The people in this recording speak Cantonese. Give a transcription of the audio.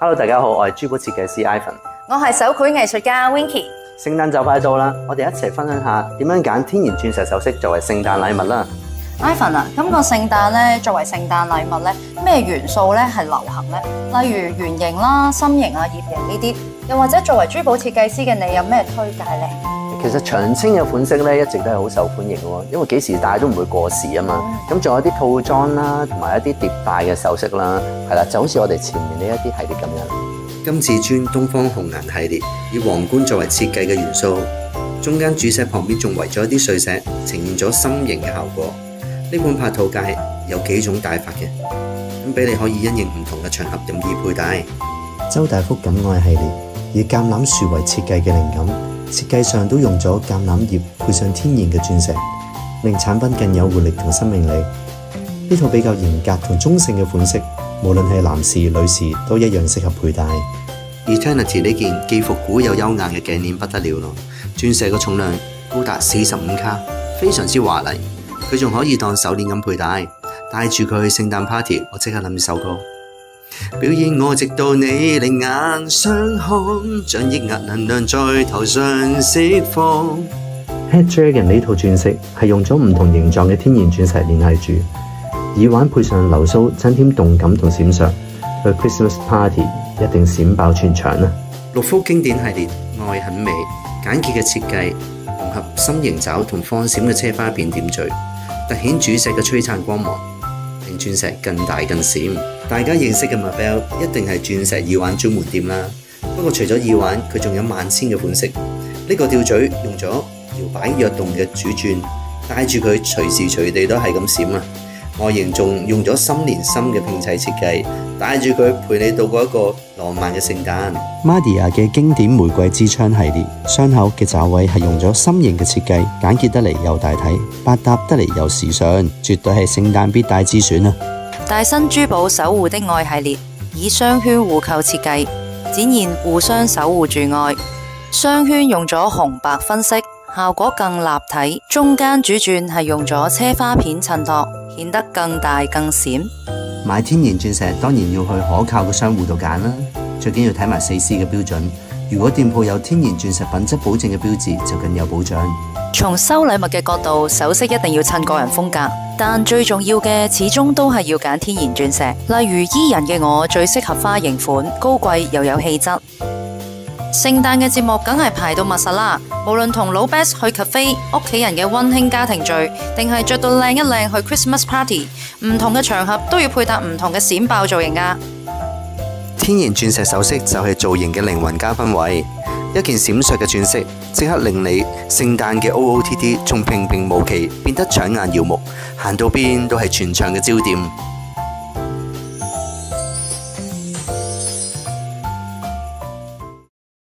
Hello， 大家好，我係珠寶設計師 Ivan， 我係手繪藝術家 Winky。聖誕就快到啦，我哋一齊分享下點樣揀天然鑽石首飾作為聖誕禮物啦。Ivan 啊，今個聖誕咧，作為聖誕禮物咧，咩元素咧係流行咧？例如圓形啦、心形啊、葉形呢啲，又或者作為珠寶設計師嘅你有咩推介咧？其實長青嘅款式咧一直都係好受歡迎喎，因為幾時戴都唔會過時啊嘛。咁仲有啲套裝啦，同埋一啲疊戴嘅首飾啦，係啦，就好似我哋前面呢一啲系列咁樣。金至尊東方紅顏系列以皇冠作為設計嘅元素，中間主石旁邊仲圍咗一啲碎石，呈現咗心形嘅效果。呢款拍套戒有幾種戴法嘅，咁俾你可以因應唔同嘅場合任意佩戴。周大福錦愛系列以橄欖樹為設計嘅靈感，設計上都用咗橄欖葉配上天然嘅鑽石，令產品更有活力同生命力。呢套比較嚴格同中性嘅款式，無論係男士女士都一樣適合佩戴。Eternity 呢件既復古又優雅嘅頸鏈不得了咯，鑽石嘅重量高達45卡，非常之華麗。佢仲可以當手鏈咁佩戴，帶住佢去聖誕 party， 我即刻諗起首歌。表演我直到你另眼相看，將抑壓能量在頭上釋放。Head Dragon 呢套鑽飾係用咗唔同形狀嘅天然鑽石聯繫住，耳環配上流蘇，增添動感同閃爍。去 Christmas party 一定閃爆全場啦！六福經典系列愛很美，簡潔嘅設計，融合心形爪同放閃嘅車花片點綴，凸顯主石嘅璀璨光芒，令鑽石更大更閃。大家認識嘅 Mabel 一定係鑽石耳環專門店啦。不過除咗耳環，佢仲有萬千嘅款式。呢個吊墜用咗搖擺躍動嘅主鑽，戴住佢隨時隨地都係咁閃啊！外形仲用咗心連心嘅拼砌設計，帶住佢陪你度過一個浪漫嘅聖誕。Mardia 嘅經典玫瑰之窗系列，雙口嘅爪位係用咗心形嘅設計，簡潔得嚟又大體，百搭得嚟又時尚，絕對係聖誕必帶之選啊！大新珠寶守護的愛系列，以雙圈互扣設計，展現互相守護住愛。雙圈用咗紅白分色，效果更立體。中間主鑽係用咗車花片襯托，顯得更大更閃。買天然鑽石當然要去可靠嘅商戶度揀啦，最緊要睇埋4C 嘅標準。如果店鋪有天然鑽石品質保證嘅標誌，就更有保障。從收禮物嘅角度，首飾一定要襯個人風格，但最重要嘅始終都係要揀天然鑽石。例如伊人嘅我最適合花型款，高貴又有氣質。聖誕嘅節目梗係排到密實啦，無論同老 best 去 cafe、屋企人嘅溫馨家庭聚，定係着到靚一靚去 Christmas party， 唔同嘅場合都要配搭唔同嘅閃爆造型㗎。天然鑽石首飾就係造型嘅靈魂加分位，一件閃爍嘅鑽飾即刻令你聖誕嘅 OOTD 從平平無奇變得搶眼耀目，行到邊都係全場嘅焦點。